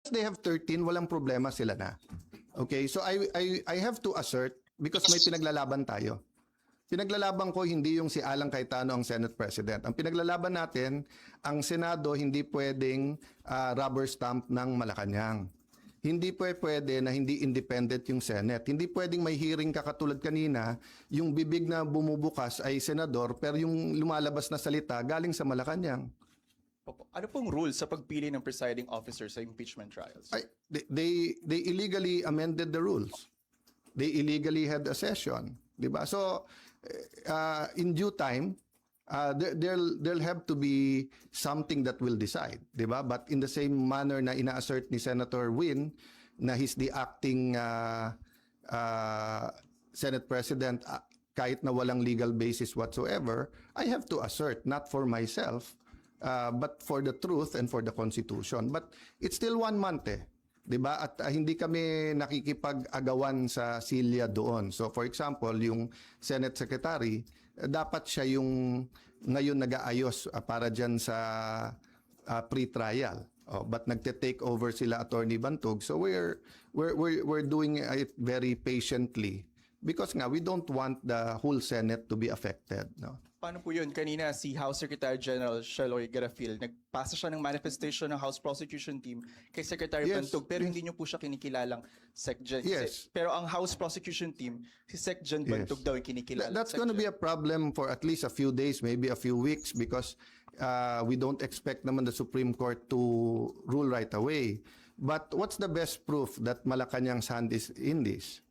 they have 13, walang problema sila na. Okay, so I have to assert, because may pinaglalaban tayo. Pinaglalaban ko hindi yung si Alan Cayetano ang Senate President. Ang pinaglalaban natin, ang Senado hindi pwedeng rubber stamp ng Malacanang. Hindi pwede na hindi independent yung Senate. Hindi pwedeng may hearing ka katulad kanina, yung bibig na bumubukas ay senador, pero yung lumalabas na salita galing sa Malacanang. Opo. Ano pong rules sa pagpili ng presiding officer sa impeachment trials? They illegally amended the rules. They illegally had a session, di ba? So in due time, there'll have to be something that will decide, di ba? But in the same manner na ina-assert ni Senator Win na he's the acting Senate President kahit na walang legal basis whatsoever, I have to assert, not for myself, but for the truth and for the Constitution. But it's still 1 month eh. 'Di ba? At hindi kami nakikipag-agawan sa silya doon. So for example, yung Senate Secretary, dapat siya yung ngayon nag-aayos para diyan sa pre-trial. But nagte-take over sila Attorney Bantog. So we're doing it very patiently because nga we don't want the whole Senate to be affected, no? Paano po yun? Kanina si House Secretary General Sheloy Garafil, nagpasa siya ng manifestation ng House Prosecution Team kay Secretary Yes. Bantog, pero hindi niyo po siya kinikilalang SecGen. Yes. Pero ang House Prosecution Team, si SecGen Bantog daw yung kinikilala. That's going to be a problem for at least a few days, maybe a few weeks, because we don't expect naman the Supreme Court to rule right away. But what's the best proof that Malacanang's hand is in this?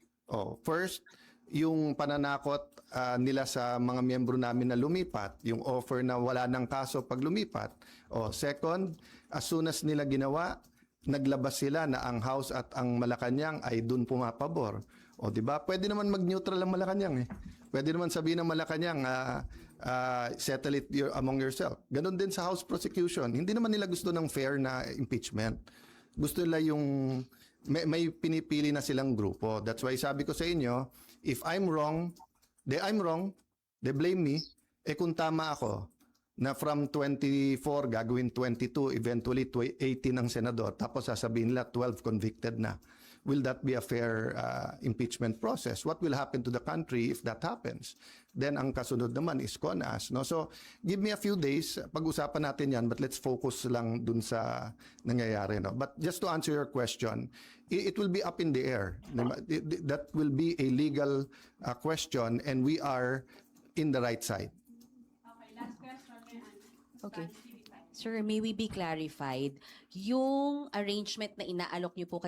First, yung pananakot nila sa mga miyembro namin na lumipat, yung offer na wala ng kaso pag lumipat. Second, as soon as nila ginawa, naglabas sila na ang House at ang Malacanang ay dun pumapabor. Di ba? Pwede naman mag-neutral ang Malacanang eh. Pwede naman sabihin ng Malacanang, settle it among yourself. Ganon din sa House prosecution. Hindi naman nila gusto ng fair na impeachment. Gusto nila yung may pinipili na silang grupo. That's why sabi ko sa inyo, if I'm wrong, they blame me. Kung tama ako, na from 24 gagawin 22, eventually 18 ang senador, tapos sasabihin nila 12 convicted na. Will that be a fair impeachment process? What will happen to the country if that happens? Then ang kasunod naman is CONAS. No? So give me a few days, pag-usapan natin yan, but let's focus lang dun sa nangyayari. No? But just to answer your question, it will be up in the air. That will be a legal question, and we are in the right side. Okay, last question. Okay. Sir, may we be clarified? Yung arrangement na inaalok niyo po kay